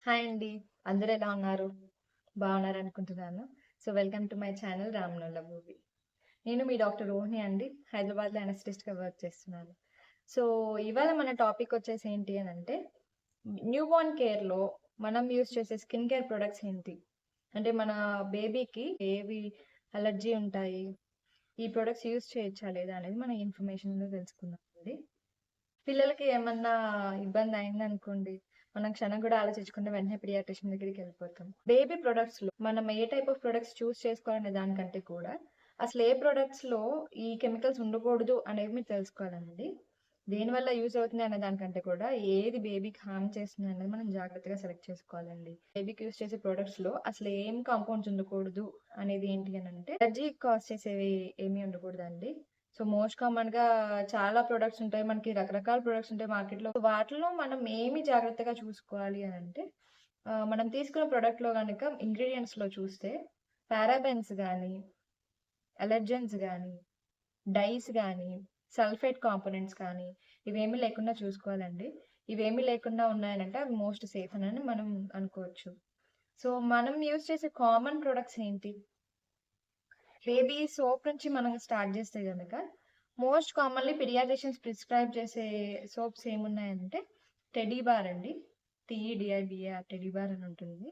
Hi అండి. అందరూ ఎలా ఉన్నారు? బాగున్నారనుకుంటున్నాను. వెల్కమ్ టు మై ఛానల్ రామ్‌నోళ్ళ మూవీ. నేను మీ డాక్టర్ రోహిణి అండి. హైదరాబాద్‌లో అనస్థిస్ట్‌గా వర్క్ చేస్తున్నాను. సో, ఇవాళ మన టాపిక్ వచ్చేసి ఏంటి అనంటే, న్యూబార్న్ కేర్‌లో మనం యూజ్ చేసే స్కిన్ కేర్ ప్రొడక్ట్స్ ఏంటి? అంటే మన బేబీకి ఏవి అలర్జీ ఉంటాయి? ఈ ప్రొడక్ట్స్ యూజ్ చేయొచ్చా లేదా అనేది మన ఇన్ఫర్మేషన్‌లో తెలుసుకుందామండి. పిల్లలకి ఏమన్నా ఇబ్బంది అయిందనుకోండి, మనం క్షణం కూడా ఆలోచించకుండా వెంటనే పీడియాట్రిషియన్ దగ్గరికెళ్ళిపోతాం. బేబీ ప్రొడక్ట్స్‌లో మనం ఏ టైప్ ఆఫ్ ప్రొడక్ట్స్ చూస్ చేసుకోవాలనే దానికంటే కూడా, అసలు ఏ ప్రొడక్ట్స్‌లో ఈ కెమికల్స్ ఉండకూడదు అనేవి మీరు తెలుసుకోవాలండి. దేనివల్ల యూజ్ అవుతుంది అనే దానికంటే కూడా, ఏది బేబీకి హార్మ్ చేస్తుంది అనేది మనం జాగ్రత్తగా సెలెక్ట్ చేసుకోవాలండి. బేబీకి యూజ్ చేసే ప్రొడక్ట్స్‌లో అసలు ఏం కాంపౌండ్స్ ఉండకూడదు అనేది ఏంటి అనంటే, ఎలర్జీ కాజ్ చేసేవి ఏమీ ఉండకూడదండి. మోస్ట్ కామన్‌గా చాలా ప్రొడక్ట్స్ ఉంటాయి. మనకి రకరకాల ప్రొడక్ట్స్ ఉంటాయి మార్కెట్‌లో. వాటిలో మనం ఏమి జాగ్రత్తగా చూసుకోవాలి అనంటే, మనం తీసుకున్న ప్రొడక్ట్‌లో గనక ఇంగ్రీడియెంట్స్‌లో చూస్తే పారాబెన్స్ గానీ, అలర్జెన్స్ గానీ, డైస్ గానీ, సల్ఫేట్ కాంపోనెంట్స్ కానీ ఇవేమీ లేకుండా చూసుకోవాలండి. ఇవేమీ లేకుండా ఉన్నాయనంటే అవి మోస్ట్ సేఫ్ అనని మనం అనుకోవచ్చు. మనం యూజ్ చేసే కామన్ ప్రొడక్ట్స్ ఏంటి? బేబీ సోప్ నుంచి మనం స్టార్ట్ చేస్తే గనక మోస్ట్ కామన్లీ పిడియాట్రిషియన్స్ ప్రిస్క్రైబ్ చేసే సోప్స్ ఏమున్నాయంటే టెడీ బార్ అండి. టీఈడిఐబిఏఆర్ టెడీ బార్ అని ఉంటుంది.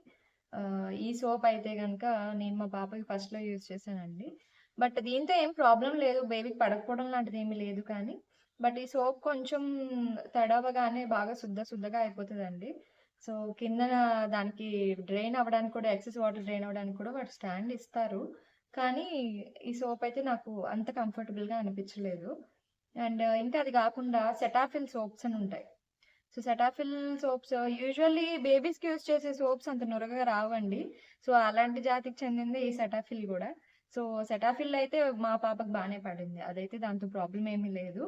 ఈ సోప్ అయితే కనుక నేను మా పాపకి ఫస్ట్లో యూజ్ చేశానండి. బట్ దీంతో ఏం ప్రాబ్లం లేదు, బేబీకి పడకపోవడం లాంటిది ఏమీ లేదు. కానీ బట్ ఈ సోప్ కొంచెం తడవగానే బాగా శుద్ధగా అయిపోతుందండి. సో కింద దానికి డ్రైన్ అవ్వడానికి కూడా, ఎక్సెస్ వాటర్ డ్రైన్ అవ్వడానికి కూడా వాడు స్టాండ్ ఇస్తారు. కానీ ఈ సోప్ అయితే నాకు అంత కంఫర్టబుల్‌గా అనిపించలేదు. అండ్ ఇంకా అది కాకుండా సెటాఫిల్ సోప్స్ అని ఉంటాయి. సెటాఫిల్ సోప్స్ యూజువల్లీ బేబీస్‌కి యూజ్ చేసే సోప్స్ అంత నురగగా రావండి. అలాంటి జాతికి చెందిందే ఈ సెటాఫిల్ గూడా. సో, సెటాఫిల్ అయితే మా పాపకి బానే పడింది. అదైతే దాంతో ప్రాబ్లమ్ ఏమీ లేదు.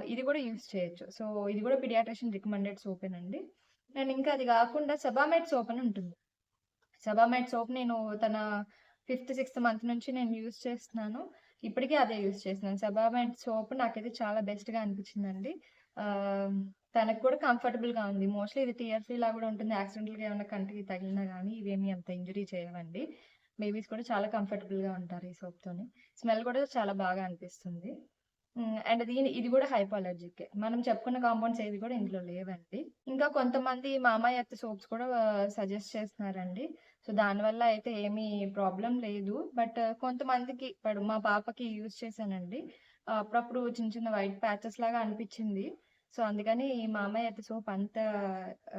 ఇది కూడా యూజ్ చేయొచ్చు. ఇది కూడా పీడియాట్రిషియన్ రికమెండెడ్ సోపేనండి. అండ్ ఇంకా అది కాకుండా సెబామెడ్ సోప్ అని ఉంటుంది. సెబామెడ్ సోప్ నేను తన ఫిఫ్త్, సిక్స్త్ మంత్ నుంచి నేను యూజ్ చేస్తున్నాను. ఇప్పటికీ అదే యూజ్ చేస్తున్నాను. సెబామెడ్ సోప్ నాకైతే చాలా బెస్ట్‌గా అనిపించిందండి. ఆహ్, తనకు కూడా కంఫర్టబుల్‌గా ఉంది. మోస్ట్‌లీ ఇది టియర్ ఫ్రీ లాగా కూడా ఉంటుంది. యాక్సిడెంటల్‌గా ఏమన్నా కంటికి తగిలినా గానీ ఇవేమీ అంత ఇంజురీ చేయవండి. బేబీస్ కూడా చాలా కంఫర్టబుల్‌గా ఉంటారు ఈ సోప్‌తోని. స్మెల్ కూడా చాలా బాగా అనిపిస్తుంది. అండ్ ఇది కూడా హైపో అలర్జికే. మనం చెప్పుకున్న కాంపౌండ్స్ ఏవి కూడా ఇందులో లేవండి. ఇంకా కొంతమంది మామా ఎర్త్ సోప్స్ కూడా సజెస్ట్ చేస్తున్నారండి. దానివల్ల అయితే ఏమీ ప్రాబ్లమ్ లేదు. బట్ కొంతమందికి ఇప్పుడు మా పాపకి యూజ్ చేశానండి. అప్పుడప్పుడు చిన్న వైట్ ప్యాచెస్ లాగా అనిపిచ్చింది. అందుకని ఈ మామయ్య ఎర్త్ సోప్ అంత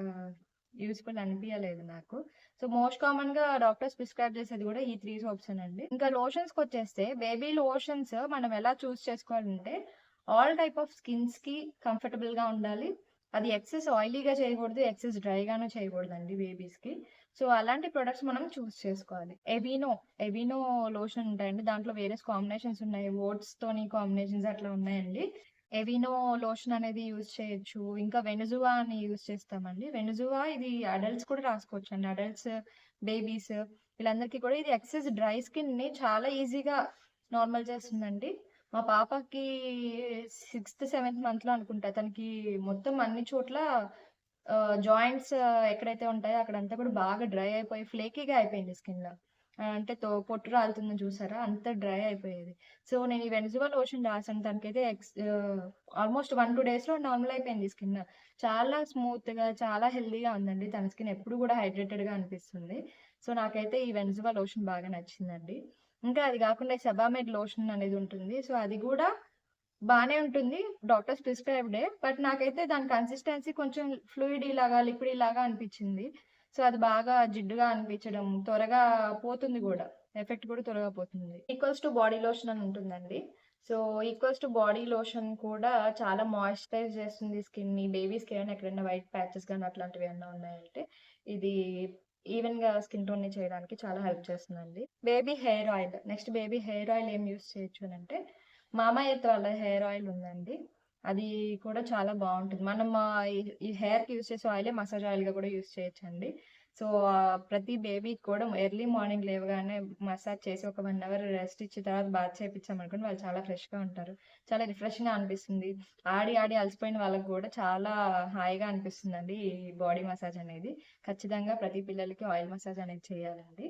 ఆహ్, యూజ్‌ఫుల్ అనిపియలేదు నాకు. మోస్ట్ కామన్‌గా డాక్టర్స్ ప్రిస్క్రైబ్ చేసేది కూడా ఈ 3 సోప్సేనండి. ఇంకా లోషన్స్‌కొచ్చేస్తే బేబీ లోషన్స్ మనం ఎలా చూస్ చేసుకోవాలంటే, ఆల్ టైప్ ఆఫ్ స్కిన్స్‌కి కంఫర్టబుల్‌గా ఉండాలి. అది ఎక్సెస్ ఆయిలీగా చేయకూడదు, ఎక్సెస్ డ్రైగాను చేయకూడదండి బేబీస్‌కి. అలాంటి ప్రొడక్ట్స్ మనం చూస్ చేసుకోవాలి. ఎవినో లోషన్ ఉంటాయండి. దాంట్లో వేరియస్ కాంబినేషన్స్ ఉన్నాయి. ఓట్స్‌తోని కాంబినేషన్స్ అట్లా ఉన్నాయండి. ఎవినో లోషన్ అనేది యూజ్ చేయొచ్చు. ఇంకా వెనుజువా అని యూజ్ చేస్తామండి. వెనుజువా ఇది అడల్ట్స్ కూడా రాసుకోవచ్చండి. అడల్ట్స్, బేబీస్ వీళ్ళందరికీ కూడా ఇది ఎక్సెస్ డ్రై స్కిన్‌ని చాలా ఈజీగా నార్మల్ చేస్తుందండి. మా పాపకి సిక్స్త్, సెవెంత్ మంత్‌లో అనుకుంటా. తనకి మొత్తం అన్ని చోట్ల జాయింట్స్ ఎక్కడైతే ఉంటాయో అక్కడంతా కూడా బాగా డ్రై అయిపోయి ఫ్లేకీగా అయిపోయింది స్కిన్. అంటే పొట్టు రాలుతుందని చూసారా? అంత డ్రై అయిపోయేది. నేను ఈ వెనిజువా లోషన్ రాసాను. తనకైతే ఆల్మోస్ట్ 1, 2 డేస్‌లో నార్మల్ అయిపోయింది స్కిన్. చాలా స్మూత్‌గా, చాలా హెల్తీగా ఉందండి. తన స్కిన్ ఎప్పుడు కూడా హైడ్రేటెడ్‌గా అనిపిస్తుంది. నాకైతే ఈ వెనిజువా లోషన్ బాగా నచ్చిందండి. ఇంకా అది కాకుండా ఈ సెబామెడ్ లోషన్ అనేది ఉంటుంది. అది కూడా బానే ఉంటుంది. డాక్టర్స్ ప్రిస్క్రైబ్డే. బట్ నాకైతే దాని కన్సిస్టెన్సీ కొంచెం ఫ్లూయిడీ లాగా, లిక్విడీ లాగా అనిపిచ్చింది. అది బాగా జిడ్డుగా అనిపించడం, త్వరగా పోతుంది గూడా. ఎఫెక్ట్ కూడా త్వరగా పోతుంది. ఈక్వల్స్ టు బాడీ లోషన్ అని ఉంటుందండి. ఈక్వల్స్ టు బాడీ లోషన్ కూడా చాలా మాయిశ్చరైజ్ చేస్తుంది స్కిన్‌ని. బేబీస్‌కి ఏమైనా ఎక్కడైనా వైట్ ప్యాచెస్ గాని అట్లాంటివి ఏమన్నా ఉన్నాయంటే ఇది ఈవెన్‌గా స్కిన్ టోన్‌ని చేయడానికి చాలా హెల్ప్ చేస్తుందండి. Baby hair oil. Next baby hair oil ఏం యూజ్ చేయొచ్చు అనంటే మామా ఎర్త్ వాళ్ళ హెయిర్ ఆయిల్ ఉందండి. అది కూడా చాలా బాగుంటుంది. మనం ఈ హెయిర్కి యూస్ చేసే ఆయిలే మసాజ్ ఆయిల్గా కూడా యూస్ చేయొచ్చండి. సో ప్రతి బేబీకి కూడా ఎర్లీ మార్నింగ్ లేవగానే మసాజ్ చేసి ఒక 1 అవర్ రెస్ట్ ఇచ్చిన తర్వాత బాత్ చేయించామనుకోండి, వాళ్ళు చాలా ఫ్రెష్గా ఉంటారు. చాలా రిఫ్రెష్గా అనిపిస్తుంది. ఆడి ఆడి అలసిపోయిన వాళ్ళకి కూడా చాలా హాయిగా అనిపిస్తుందండి ఈ బాడీ మసాజ్ అనేది. ఖచ్చితంగా ప్రతి పిల్లలకి ఆయిల్ మసాజ్ అనేది చేయాలండి.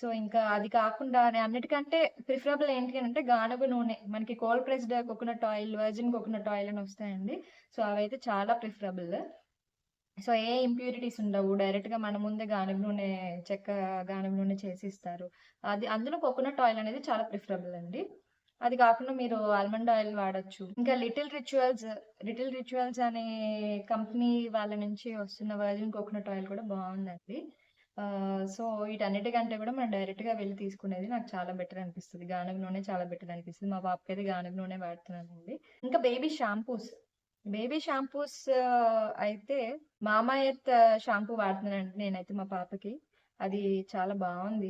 సో ఇంకా అది కాకుండా అన్నిటికంటే ప్రిఫరబుల్ ఏంటి అంటే గానుగ నూనె. మనకి cold pressed coconut oil, virgin coconut oil అని వస్తాయండి. సో అవైతే చాలా ప్రిఫరబుల్. సో ఏ ఇంప్యూరిటీస్ ఉండవు. డైరెక్ట్గా మన ముందే గానుగ నూనె, చెక్క గానుగ నూనె చేసి ఇస్తారు. అది అందులో కోకోనట్ ఆయిల్ అనేది చాలా ప్రిఫరబుల్ అండి. అది కాకుండా మీరు ఆల్మండ్ ఆయిల్ వాడొచ్చు. ఇంకా లిటిల్ రిచువల్స్ అనే కంపెనీ వాళ్ళ నుంచి వస్తున్న వర్జిన్ కోకోనట్ ఆయిల్ కూడా బాగుందండి. సో వీటన్నిటికంటే కూడా మనం డైరెక్ట్గా వెళ్ళి తీసుకునేది నాకు చాలా బెటర్ అనిపిస్తుంది. గానుగ నూనె చాలా బెటర్ అనిపిస్తుంది. మా పాపకి అయితే గానుగ నూనె వాడుతున్నానండి. ఇంకా బేబీ షాంపూస్ అయితే మామా ఎర్త్ షాంపూ వాడుతున్నానండి నేనైతే మా పాపకి. అది చాలా బాగుంది.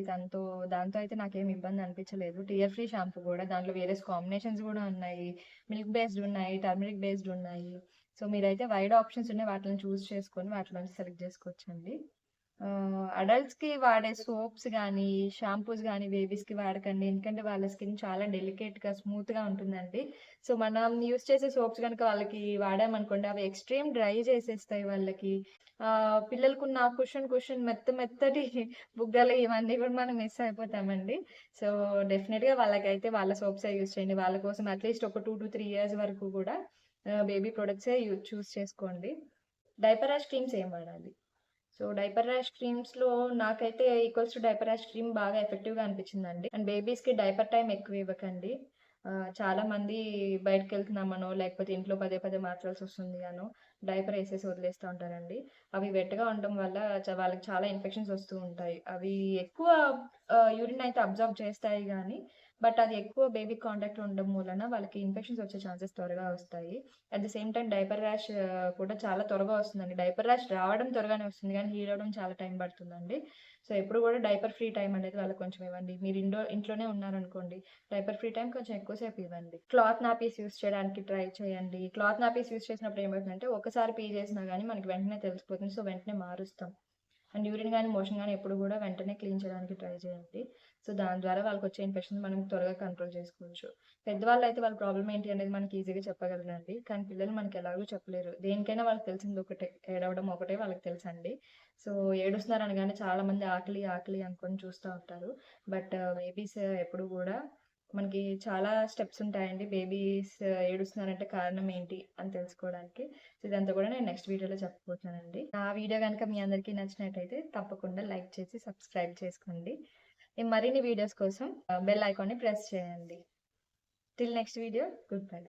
దాంతో అయితే నాకేం ఇబ్బంది అనిపించలేదు. టియర్ ఫ్రీ షాంపూ కూడా, దాంట్లో వేరే కాంబినేషన్స్ కూడా ఉన్నాయి. మిల్క్ బేస్డ్ ఉన్నాయి, టర్మరిక్ బేస్డ్ ఉన్నాయి. సో మీరైతే వైడ్ ఆప్షన్స్ ఉన్నాయి, వాటిని చూస్ చేసుకొని వాటిలో నుంచి సెలెక్ట్ చేసుకోవచ్చండి. అడల్ట్స్కి వాడే సోప్స్ కానీ, షాంపూస్ కానీ బేబీస్కి వాడకండి. ఎందుకంటే వాళ్ళ స్కిన్ చాలా డెలికేట్గా, స్మూత్గా ఉంటుందండి. సో మనం యూస్ చేసే సోప్స్ కనుక వాళ్ళకి వాడామనుకోండి, అవి ఎక్స్ట్రీమ్ డ్రై చేసేస్తాయి వాళ్ళకి. పిల్లలకున్న కుషన్ మెత్తటి బుగ్గలు ఇవన్నీ కూడా మనం మిస్ అయిపోతామండి. సో డెఫినెట్గా వాళ్ళకైతే వాళ్ళ సోప్సే యూస్ చేయండి. వాళ్ళ కోసం అట్లీస్ట్ ఒక 2 to 3 years వరకు కూడా బేబీ ప్రొడక్ట్సే చూస్ చేసుకోండి. డైపర్ ర్యాష్ క్రీమ్స్ ఏం వాడాలి? సో డైపర్ ర్యాష్ క్రీమ్స్ లో నాకైతే equals to diaper rash cream బాగా ఎఫెక్టివ్ గా అనిపించిందండి. అండ్ బేబీస్ కి డైపర్ టైం ఎక్కువ ఇవ్వకండి. చాలా మంది బయటకు వెళ్తున్నామనో, లేకపోతే ఇంట్లో పదే పదే మార్చాల్సి వస్తుంది అనో డైపర్ వేసేసి వదిలేస్తూ ఉంటారండి. అవి వెట్టగా ఉండడం వల్ల వాళ్ళకి చాలా ఇన్ఫెక్షన్స్ వస్తూ ఉంటాయి. అవి ఎక్కువ యూరిన్ అయితే అబ్జర్వ్ చేస్తాయి కానీ, బట్ అది ఎక్కువ బేబీ కాంటాక్ట్ ఉండడం వలన వాళ్ళకి ఇన్ఫెక్షన్స్ వచ్చే ఛాన్సెస్ త్వరగా వస్తాయి. At the same time diaper rash కూడా చాలా త్వరగా వస్తుందండి. డైపర్ ర్యాష్ రావడం త్వరగానే వస్తుంది కానీ హీల్ అవ్వడం చాలా టైం పడుతుందండి. సో ఎప్పుడు కూడా డైపర్ ఫ్రీ టైం అనేది వాళ్ళకి కొంచెం ఇవ్వండి. మీరు ఇంట్లోనే ఉన్నారనుకోండి, డైపర్ ఫ్రీ టైం కొంచెం ఎక్కువసేపు ఇవ్వండి. క్లాత్ నాపీస్ యూస్ చేయడానికి ట్రై చేయండి. క్లాత్ నాపీస్ యూస్ చేసినప్పుడు ఏమవుతుందంటే ఒకసారి పీ చేసినా కానీ మనకి వెంటనే తెలిసిపోతుంది. సో వెంటనే మారుస్తాం. అండ్ యూరిన్ కానీ, మోషన్ కానీ ఎప్పుడు కూడా వెంటనే క్లీన్ చేయడానికి ట్రై చేయండి. సో దాని ద్వారా వాళ్ళకి వచ్చే ఇన్ఫెక్షన్ మనం త్వరగా కంట్రోల్ చేసుకోవచ్చు. పెద్దవాళ్ళు అయితే వాళ్ళ ప్రాబ్లం ఏంటి అనేది మనకి ఈజీగా చెప్పగలరండి. కానీ పిల్లలు మనకి ఎలాగో చెప్పలేరు. దేనికైనా వాళ్ళకి తెలిసింది ఒకటే, ఏడవడం ఒకటే వాళ్ళకి తెలుసండి. సో ఏడుస్తున్నారు అనగానే చాలా మంది ఆకలి ఆకలి అనుకొని చూస్తూ ఉంటారు. బట్ బేబీస్ ఎప్పుడు కూడా మనకి చాలా స్టెప్స్ ఉంటాయండి. బేబీస్ ఏడుస్తున్నారంటే కారణం ఏంటి అని తెలుసుకోవడానికి. సో ఇదంతా కూడా నేను నెక్స్ట్ వీడియోలో చెప్పబోతున్నానండి. ఆ వీడియో కనుక మీ అందరికీ నచ్చినట్టయితే తప్పకుండా లైక్ చేసి సబ్స్క్రైబ్ చేసుకోండి. ఈ మరిన్ని వీడియోస్ కోసం బెల్ ఐకాన్ని ప్రెస్ చేయండి. Till next video, good bye.